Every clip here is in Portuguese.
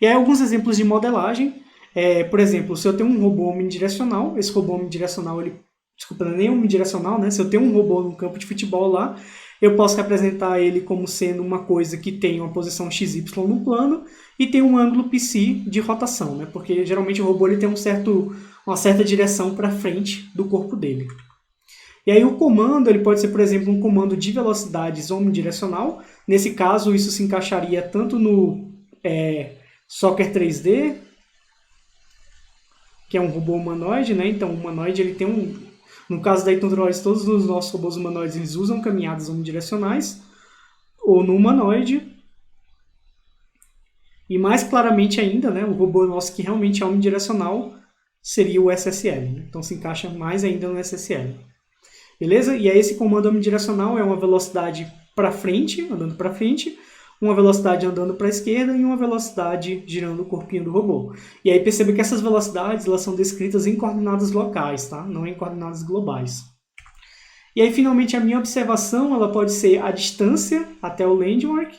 E aí alguns exemplos de modelagem, por exemplo, se eu tenho um robô omnidirecional, esse robô omnidirecional, desculpa, não é nem omnidirecional, né? Se eu tenho um robô no campo de futebol lá, eu posso representar ele como sendo uma coisa que tem uma posição XY no plano e tem um ângulo psi de rotação, né? Porque geralmente o robô ele tem uma certa direção para frente do corpo dele. E aí o comando ele pode ser, por exemplo, um comando de velocidades omnidirecional. Nesse caso, isso se encaixaria tanto no Soccer 3D, que é um robô humanoide, né? Então o humanoide ele tem no caso da Itandroids, todos os nossos robôs humanoides eles usam caminhadas omnidirecionais, ou no humanoide. E mais claramente ainda, né, o robô nosso que realmente é omnidirecional seria o SSL. Né? Então se encaixa mais ainda no SSL. Beleza? E aí esse comando omnidirecional é uma velocidade para frente, andando para frente, uma velocidade andando para a esquerda e uma velocidade girando o corpinho do robô. E aí perceba que essas velocidades elas são descritas em coordenadas locais, tá? Não em coordenadas globais. E aí finalmente a minha observação ela pode ser a distância até o landmark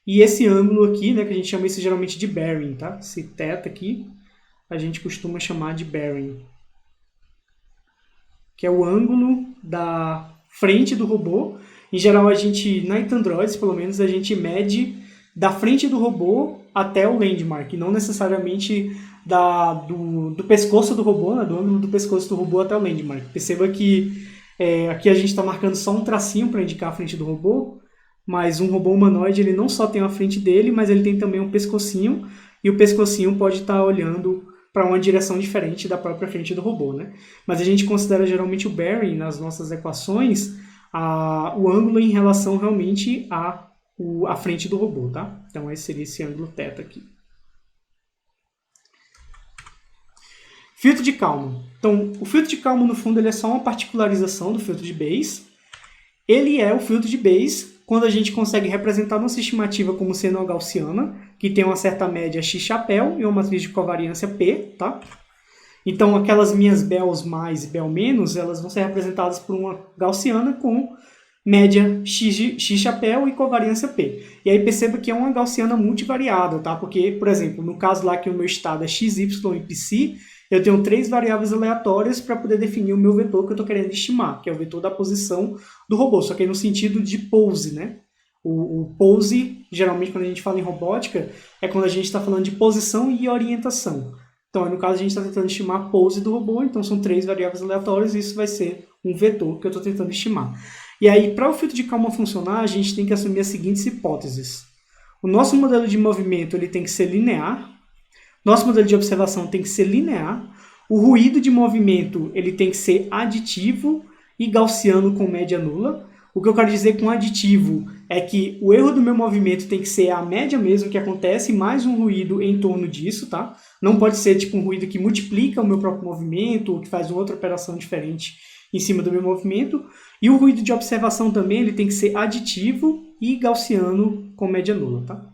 e esse ângulo aqui, né, que a gente chama isso geralmente de bearing, tá? Esse θ aqui a gente costuma chamar de bearing, que é o ângulo da frente do robô. Em geral, a gente, na Itandroids, pelo menos, a gente mede da frente do robô até o landmark, não necessariamente do pescoço do robô, né, do ângulo do pescoço do robô até o landmark. Perceba que aqui a gente está marcando só um tracinho para indicar a frente do robô, mas um robô humanoide ele não só tem a frente dele, mas ele tem também um pescocinho, e o pescocinho pode estar olhando para uma direção diferente da própria frente do robô, né? Mas a gente considera geralmente o bearing nas nossas equações o ângulo em relação realmente à frente do robô, tá? Então esse seria esse ângulo θ aqui. Filtro de Kalman. Então, o filtro de Kalman, no fundo, ele é só uma particularização do filtro de Bayes. Ele é o filtro de Bayes quando a gente consegue representar nossa estimativa como sendo uma gaussiana, que tem uma certa média x-chapéu e uma matriz de covariância P, tá? Então, aquelas minhas Bels mais e Bel menos, elas vão ser representadas por uma gaussiana com média x-chapéu e covariância P. E aí perceba que é uma gaussiana multivariada, tá? Porque, por exemplo, no caso lá que o meu estado é x, y e psi, eu tenho 3 variáveis aleatórias para poder definir o meu vetor que eu estou querendo estimar, que é o vetor da posição do robô, só que aí no sentido de pose, né? O pose, geralmente quando a gente fala em robótica, é quando a gente está falando de posição e orientação. Então, no caso, a gente está tentando estimar a pose do robô, então são 3 variáveis aleatórias e isso vai ser um vetor que eu estou tentando estimar. E aí, para o filtro de Kalman funcionar, a gente tem que assumir as seguintes hipóteses. O nosso modelo de movimento ele tem que ser linear, nosso modelo de observação tem que ser linear, o ruído de movimento ele tem que ser aditivo e gaussiano com média nula. O que eu quero dizer com aditivo é que o erro do meu movimento tem que ser a média mesmo que acontece, mais um ruído em torno disso, tá? Não pode ser tipo um ruído que multiplica o meu próprio movimento ou que faz uma outra operação diferente em cima do meu movimento. E o ruído de observação também ele tem que ser aditivo e gaussiano com média nula, tá?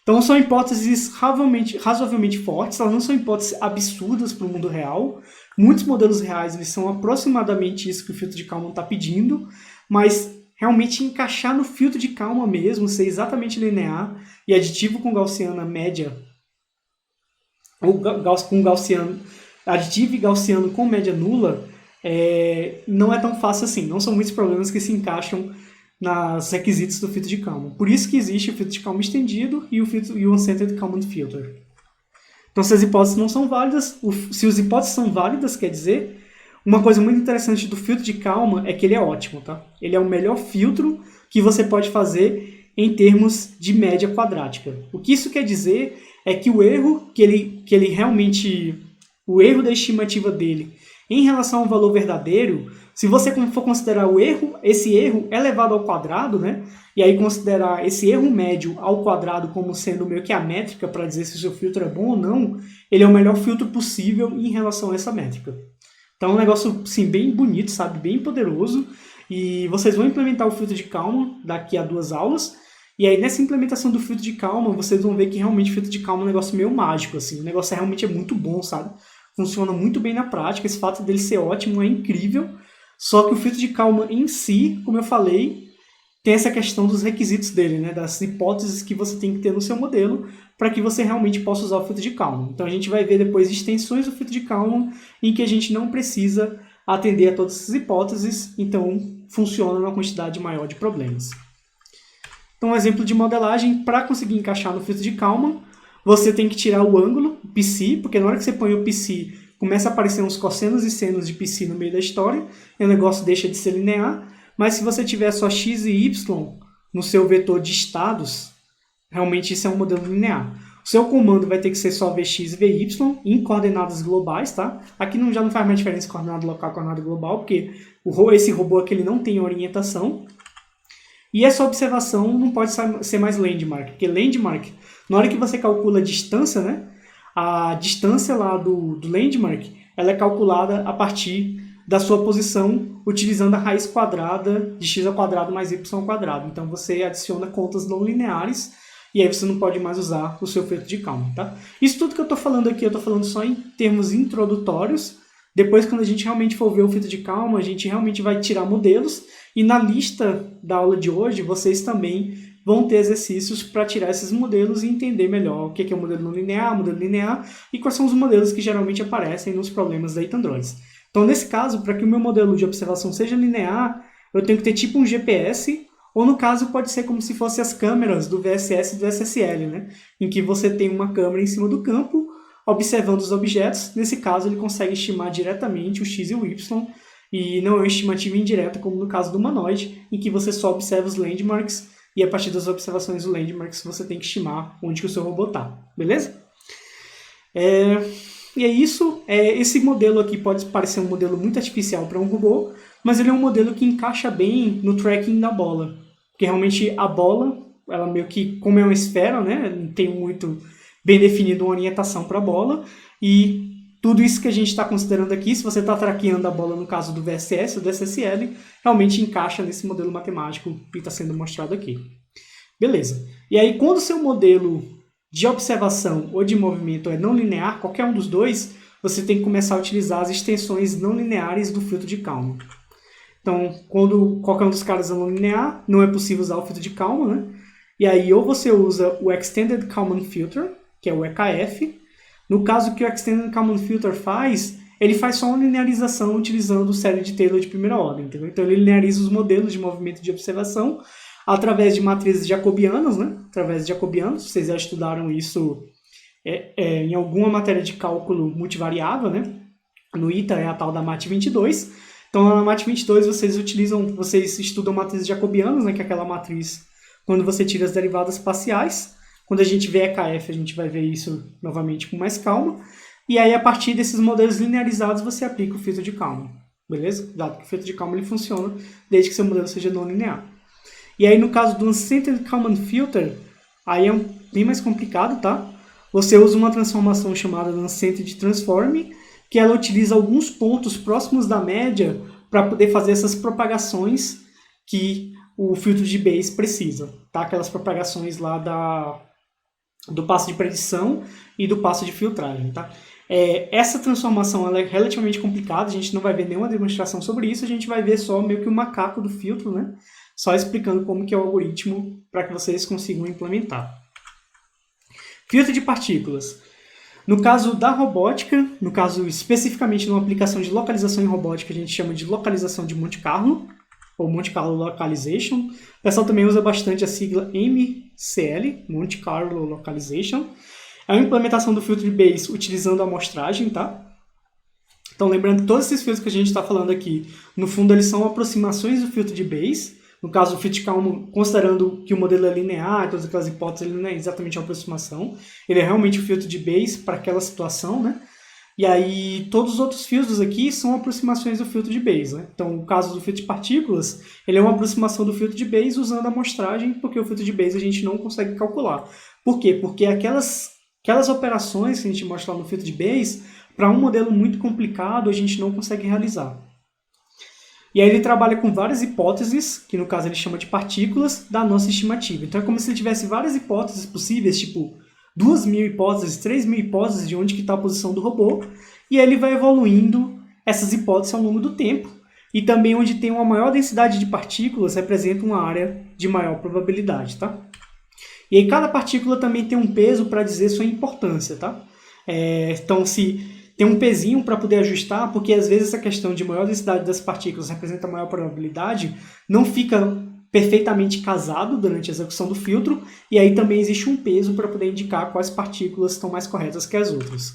Então são hipóteses razoavelmente fortes, elas não são hipóteses absurdas para o mundo real. Muitos modelos reais eles são aproximadamente isso que o filtro de Kalman está pedindo, mas realmente encaixar no filtro de Kalman mesmo, ser exatamente linear e aditivo com gaussiana média, ou com gaussiano, aditivo e gaussiano com média nula, não é tão fácil assim. Não são muitos problemas que se encaixam nos requisitos do filtro de Kalman. Por isso que existe o filtro de Kalman estendido e o Uncentered Kalman Filter. Então, se as hipóteses não são válidas, se as hipóteses são válidas, quer dizer, uma coisa muito interessante do filtro de Kalman é que ele é ótimo, tá? Ele é o melhor filtro que você pode fazer em termos de média quadrática. O que isso quer dizer é que o erro que ele realmente, o erro da estimativa dele em relação ao valor verdadeiro, se você for considerar esse erro elevado ao quadrado, né? E aí considerar esse erro médio ao quadrado como sendo meio que a métrica para dizer se o seu filtro é bom ou não, ele é o melhor filtro possível em relação a essa métrica. Então é um negócio assim, bem bonito, sabe? Bem poderoso. E vocês vão implementar o filtro de Kalman daqui a 2 aulas. E aí nessa implementação do filtro de Kalman, vocês vão ver que realmente o filtro de Kalman é um negócio meio mágico. Assim. O negócio realmente é muito bom, sabe? Funciona muito bem na prática. Esse fato dele ser ótimo é incrível. Só que o filtro de Kalman em si, como eu falei, tem essa questão dos requisitos dele, né? Das hipóteses que você tem que ter no seu modelo para que você realmente possa usar o filtro de Kalman. Então a gente vai ver depois extensões do filtro de Kalman em que a gente não precisa atender a todas essas hipóteses, então funciona numa quantidade maior de problemas. Então um exemplo de modelagem, para conseguir encaixar no filtro de Kalman, você tem que tirar o ângulo, o psi, porque na hora que você põe o psi, começa a aparecer uns cossenos e senos de psi no meio da história, e o negócio deixa de ser linear. Mas se você tiver só x e y no seu vetor de estados, realmente isso é um modelo linear. O seu comando vai ter que ser só vx e vy em coordenadas globais, tá? Aqui já não faz mais diferença coordenada local e coordenada global, porque esse robô aqui ele não tem orientação. E essa observação não pode ser mais landmark, porque landmark, na hora que você calcula a distância, né? A distância lá do landmark, ela é calculada a partir da sua posição utilizando a raiz quadrada de x ao quadrado mais y ao quadrado. Então você adiciona contas não lineares e aí você não pode mais usar o seu filtro de Kalman, tá? Isso tudo que eu estou falando aqui, eu estou falando só em termos introdutórios. Depois, quando a gente realmente for ver o filtro de Kalman, a gente realmente vai tirar modelos. E na lista da aula de hoje, vocês também vão ter exercícios para tirar esses modelos e entender melhor o que é o modelo não linear, modelo linear e quais são os modelos que geralmente aparecem nos problemas da Itandroids. Então, nesse caso, para que o meu modelo de observação seja linear, eu tenho que ter tipo um GPS, ou no caso pode ser como se fossem as câmeras do VSS e do SSL, né? Em que você tem uma câmera em cima do campo, observando os objetos. Nesse caso, ele consegue estimar diretamente o x e o y, e não é uma estimativa indireta, como no caso do humanoide, em que você só observa os landmarks, e a partir das observações dos landmarks você tem que estimar onde que o seu robô está, beleza? E é isso. Esse modelo aqui pode parecer um modelo muito artificial para um robô, mas ele é um modelo que encaixa bem no tracking da bola. Porque realmente a bola, ela meio que, como é uma esfera, né, não tem muito bem definido uma orientação para a bola, e tudo isso que a gente está considerando aqui, se você está traqueando a bola no caso do VSS ou do SSL, realmente encaixa nesse modelo matemático que está sendo mostrado aqui. Beleza. E aí, quando o seu modelo de observação ou de movimento é não linear, qualquer um dos dois, você tem que começar a utilizar as extensões não lineares do filtro de Kalman. Então, quando qualquer um dos caras é não linear, não é possível usar o filtro de Kalman, né? E aí, ou você usa o Extended Kalman Filter, que é o EKF. No caso que o Extended Kalman Filter faz, ele faz só uma linearização utilizando série de Taylor de primeira ordem, entendeu? Então, ele lineariza os modelos de movimento de observação através de matrizes jacobianas, né? Através de jacobianos, vocês já estudaram isso em alguma matéria de cálculo multivariável, né? No ITA é a tal da MAT22. Então, na MAT22 vocês estudam matrizes jacobianas, né? Que é aquela matriz quando você tira as derivadas parciais. Quando a gente vê EKF, a gente vai ver isso novamente com mais calma. E aí, a partir desses modelos linearizados, você aplica o filtro de Kalman, beleza? Dado que o filtro de Kalman ele funciona desde que seu modelo seja não linear. E aí, no caso do Uncentered Kalman Filter, aí é bem mais complicado, tá? Você usa uma transformação chamada Uncentered Transform, que ela utiliza alguns pontos próximos da média para poder fazer essas propagações que o filtro de Bayes precisa, tá? Aquelas propagações lá do passo de predição e do passo de filtragem, tá? Essa transformação ela é relativamente complicada, a gente não vai ver nenhuma demonstração sobre isso, a gente vai ver só meio que o macaco do filtro, né? Só explicando como que é o algoritmo para que vocês consigam implementar. Filtro de partículas. No caso da robótica, no caso especificamente numa aplicação de localização em robótica, a gente chama de localização de Monte Carlo, ou Monte Carlo Localization. O pessoal também usa bastante a sigla MCL, Monte Carlo Localization. É uma implementação do filtro de Bayes utilizando a amostragem, tá? Então, lembrando que todos esses filtros que a gente está falando aqui, no fundo, eles são aproximações do filtro de Bayes. No caso, o filtro de Kalman, considerando que o modelo é linear, todas aquelas hipóteses, ele não é exatamente uma aproximação. Ele é realmente o filtro de Bayes para aquela situação, né? E aí, todos os outros filtros aqui são aproximações do filtro de Bayes, né? Então, o caso do filtro de partículas, ele é uma aproximação do filtro de Bayes usando a amostragem, porque o filtro de Bayes a gente não consegue calcular. Por quê? Porque aquelas operações que a gente mostra lá no filtro de Bayes, para um modelo muito complicado, a gente não consegue realizar. E aí ele trabalha com várias hipóteses, que no caso ele chama de partículas, da nossa estimativa. Então é como se ele tivesse várias hipóteses possíveis, tipo 2.000 hipóteses, 3.000 hipóteses de onde está a posição do robô, e ele vai evoluindo essas hipóteses ao longo do tempo. e também onde tem uma maior densidade de partículas representa uma área de maior probabilidade, tá? E aí cada partícula também tem um peso para dizer sua importância, tá? Então, se tem um pezinho para poder ajustar, porque às vezes essa questão de maior densidade das partículas representa maior probabilidade, não fica perfeitamente casado durante a execução do filtro, e aí também existe um peso para poder indicar quais partículas estão mais corretas que as outras.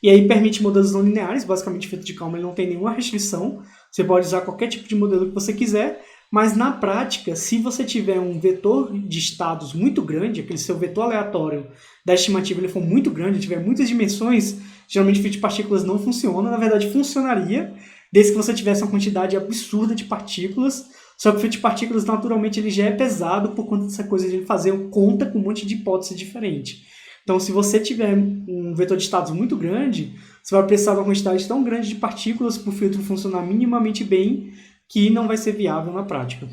E aí permite modelos não lineares, basicamente o filtro de Kalman não tem nenhuma restrição, você pode usar qualquer tipo de modelo que você quiser, mas na prática, se você tiver um vetor de estados muito grande, aquele seu vetor aleatório da estimativa ele for muito grande, tiver muitas dimensões, geralmente o filtro de partículas não funciona, na verdade funcionaria, desde que você tivesse uma quantidade absurda de partículas, só que o filtro de partículas naturalmente ele já é pesado por conta dessa coisa de ele fazer conta com um monte de hipóteses diferentes. Então, se você tiver um vetor de estados muito grande, você vai precisar de uma quantidade tão grande de partículas para o filtro funcionar minimamente bem que não vai ser viável na prática.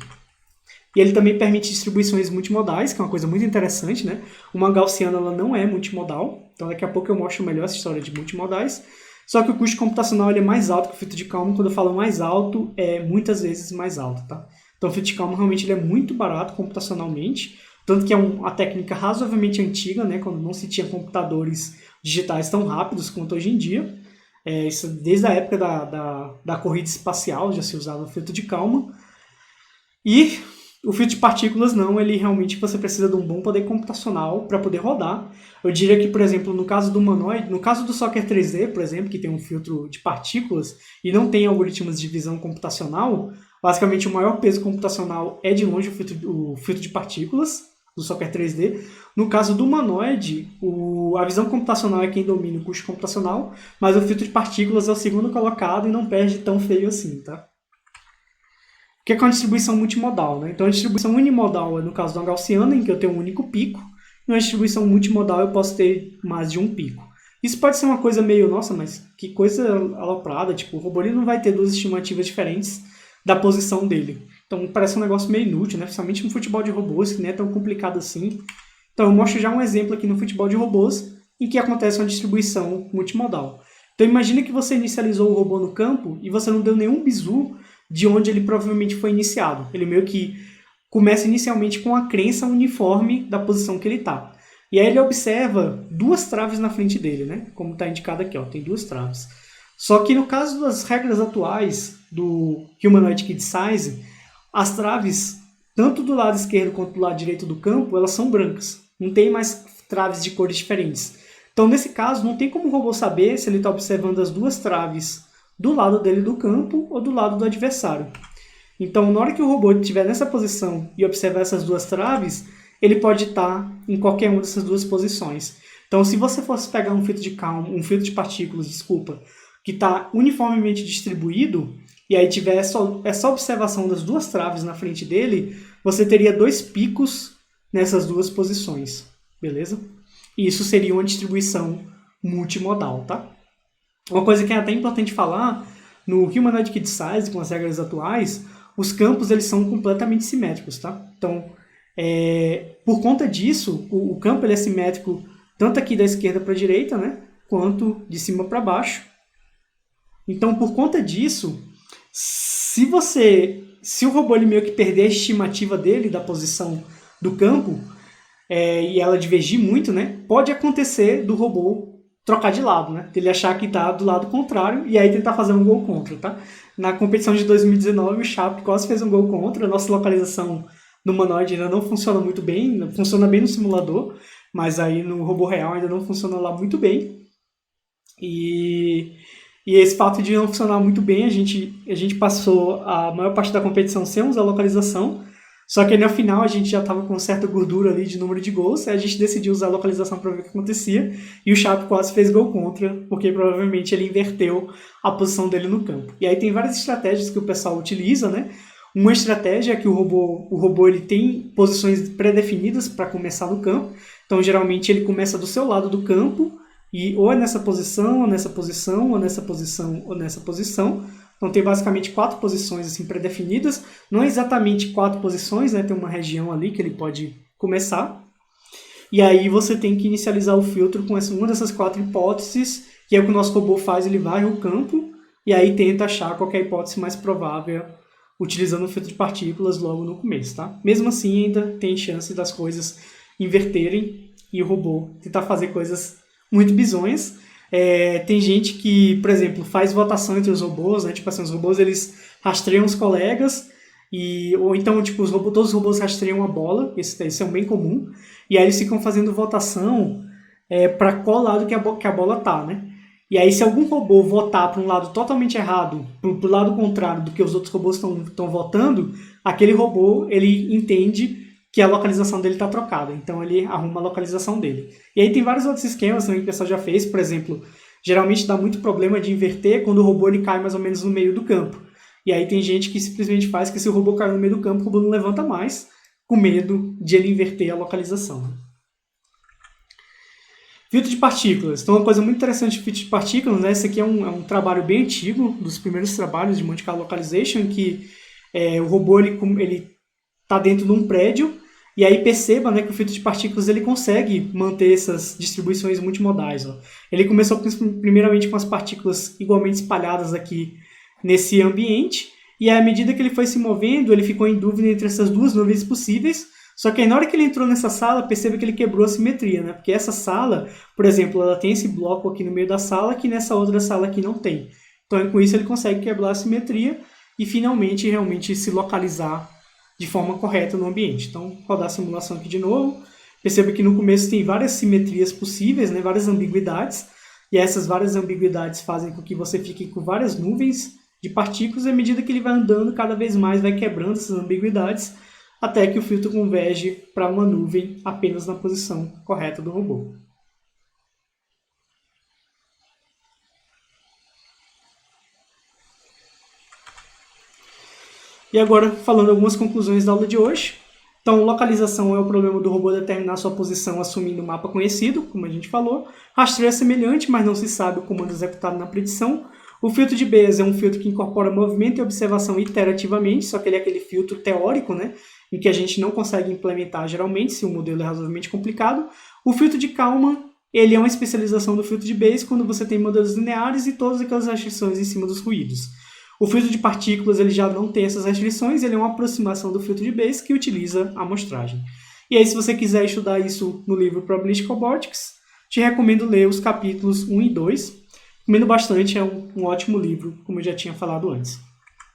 E ele também permite distribuições multimodais, que é uma coisa muito interessante, né? Uma gaussiana ela não é multimodal, então daqui a pouco eu mostro melhor essa história de multimodais. Só que o custo computacional ele é mais alto que o filtro de Kalman. Quando eu falo mais alto, é muitas vezes mais alto, tá? Então o filtro de Kalman realmente ele é muito barato computacionalmente, tanto que é uma técnica razoavelmente antiga, né? Quando não se tinha computadores digitais tão rápidos quanto hoje em dia. Isso, desde a época da corrida espacial já se usava o filtro de Kalman. E o filtro de partículas não, ele realmente você precisa de um bom poder computacional para poder rodar. Eu diria que, por exemplo, no caso do humanoide, no caso do Socker 3D, por exemplo, que tem um filtro de partículas e não tem algoritmos de visão computacional, basicamente o maior peso computacional é de longe o filtro de partículas do Socker 3D. No caso do humanoide, a visão computacional é quem domina o custo computacional, mas o filtro de partículas é o segundo colocado e não perde tão feio assim, tá? O que é uma distribuição multimodal, né? Então, a distribuição unimodal é no caso da gaussiana, em que eu tenho um único pico, e uma distribuição multimodal eu posso ter mais de um pico. Isso pode ser uma coisa meio, nossa, mas que coisa aloprada, tipo, o robô ele não vai ter duas estimativas diferentes da posição dele. Então, parece um negócio meio inútil, né? Principalmente no futebol de robôs, que não é tão complicado assim. Então, eu mostro já um exemplo aqui no futebol de robôs, em que acontece uma distribuição multimodal. Então, imagine que você inicializou o robô no campo e você não deu nenhum bizu de onde ele provavelmente foi iniciado. Ele meio que começa inicialmente com a crença uniforme da posição que ele está. E aí ele observa duas traves na frente dele, né? Como está indicado aqui, ó, tem duas traves. Só que no caso das regras atuais do Humanoid Kid Size, as traves, tanto do lado esquerdo quanto do lado direito do campo, elas são brancas. Não tem mais traves de cores diferentes. Então, nesse caso, não tem como o robô saber se ele está observando as duas traves do lado dele do campo ou do lado do adversário. Então, na hora que o robô estiver nessa posição e observar essas duas traves, ele pode estar em qualquer uma dessas duas posições. Então, se você fosse pegar um filtro de partículas, que está uniformemente distribuído, e aí tiver essa observação das duas traves na frente dele, você teria dois picos nessas duas posições, beleza? E isso seria uma distribuição multimodal, tá? Uma coisa que é até importante falar, no Humanoid Kid Size, com as regras atuais, os campos eles são completamente simétricos, tá? Então, por conta disso, o campo ele é simétrico tanto aqui da esquerda para a direita, né? Quanto de cima para baixo. Então, por conta disso, se o robô ele meio que perder a estimativa dele da posição do campo, e ela divergir muito, né? Pode acontecer do robô trocar de lado, né? Ele achar que está do lado contrário e aí tentar fazer um gol contra, tá? Na competição de 2019, o Chape quase fez um gol contra. A nossa localização no humanoide ainda não funciona muito bem, funciona bem no simulador, mas aí no robô real ainda não funciona lá muito bem. E esse fato de não funcionar muito bem, a gente passou a maior parte da competição sem usar a localização, só que aí no final a gente já estava com certa gordura ali de número de gols, aí a gente decidiu usar a localização para ver o que acontecia, e o Chape quase fez gol contra, porque provavelmente ele inverteu a posição dele no campo. E aí tem várias estratégias que o pessoal utiliza, né? Uma estratégia é que o robô ele tem posições pré-definidas para começar no campo, então geralmente ele começa do seu lado do campo, e ou é nessa posição, ou nessa posição, ou nessa posição, ou nessa posição. Então tem basicamente 4 posições assim pré-definidas. Não é exatamente 4 posições, né? Tem uma região ali que ele pode começar. E aí você tem que inicializar o filtro com uma dessas 4 hipóteses, que é o que o nosso robô faz, ele varre o campo, e aí tenta achar qual é a hipótese mais provável utilizando o filtro de partículas logo no começo, tá? Mesmo assim, ainda tem chance das coisas inverterem e o robô tentar fazer coisas muito bizonhas. Tem gente que, por exemplo, faz votação entre os robôs, né? Tipo assim, os robôs eles rastreiam os colegas, ou então tipo, todos os robôs rastreiam a bola, isso é um bem comum, e aí eles ficam fazendo votação para qual lado que a bola tá, né? E aí, se algum robô votar para um lado totalmente errado, para o lado contrário do que os outros robôs estão votando, aquele robô ele entende que a localização dele está trocada. Então, ele arruma a localização dele. E aí tem vários outros esquemas também que o pessoal já fez. Por exemplo, geralmente dá muito problema de inverter quando o robô ele cai mais ou menos no meio do campo. E aí tem gente que simplesmente faz que se o robô cair no meio do campo, o robô não levanta mais, com medo de ele inverter a localização. Filtro de partículas. Então, uma coisa muito interessante de filtro de partículas, né? Esse aqui é um trabalho bem antigo, dos primeiros trabalhos de Monte Carlo Localization, que o robô ele tá dentro de um prédio, e aí perceba, né, que o filtro de partículas ele consegue manter essas distribuições multimodais. Ó. Ele começou primeiramente com as partículas igualmente espalhadas aqui nesse ambiente, e à medida que ele foi se movendo, ele ficou em dúvida entre essas duas nuvens possíveis. Só que aí, na hora que ele entrou nessa sala, percebe que ele quebrou a simetria, né? Porque essa sala, por exemplo, ela tem esse bloco aqui no meio da sala que nessa outra sala aqui não tem. Então, com isso, ele consegue quebrar a simetria e finalmente realmente se localizar de forma correta no ambiente. Então, rodar a simulação aqui de novo. Perceba que no começo tem várias simetrias possíveis, né? Várias ambiguidades. E essas várias ambiguidades fazem com que você fique com várias nuvens de partículas. E à medida que ele vai andando, cada vez mais vai quebrando essas ambiguidades, até que o filtro converge para uma nuvem apenas na posição correta do robô. E agora, falando algumas conclusões da aula de hoje. Então, localização é o problema do robô determinar sua posição assumindo um mapa conhecido, como a gente falou. Rastreio é semelhante, mas não se sabe o comando executado na predição. O filtro de Bayes é um filtro que incorpora movimento e observação iterativamente, só que ele é aquele filtro teórico, né? Em que a gente não consegue implementar geralmente, se o modelo é razoavelmente complicado. O filtro de Kalman, ele é uma especialização do filtro de Bayes quando você tem modelos lineares e todas aquelas restrições em cima dos ruídos. O filtro de partículas ele já não tem essas restrições, ele é uma aproximação do filtro de Bayes que utiliza a amostragem. E aí, se você quiser estudar isso no livro Probabilistic Robotics, te recomendo ler os capítulos 1 e 2. Recomendo bastante, é um ótimo livro, como eu já tinha falado antes.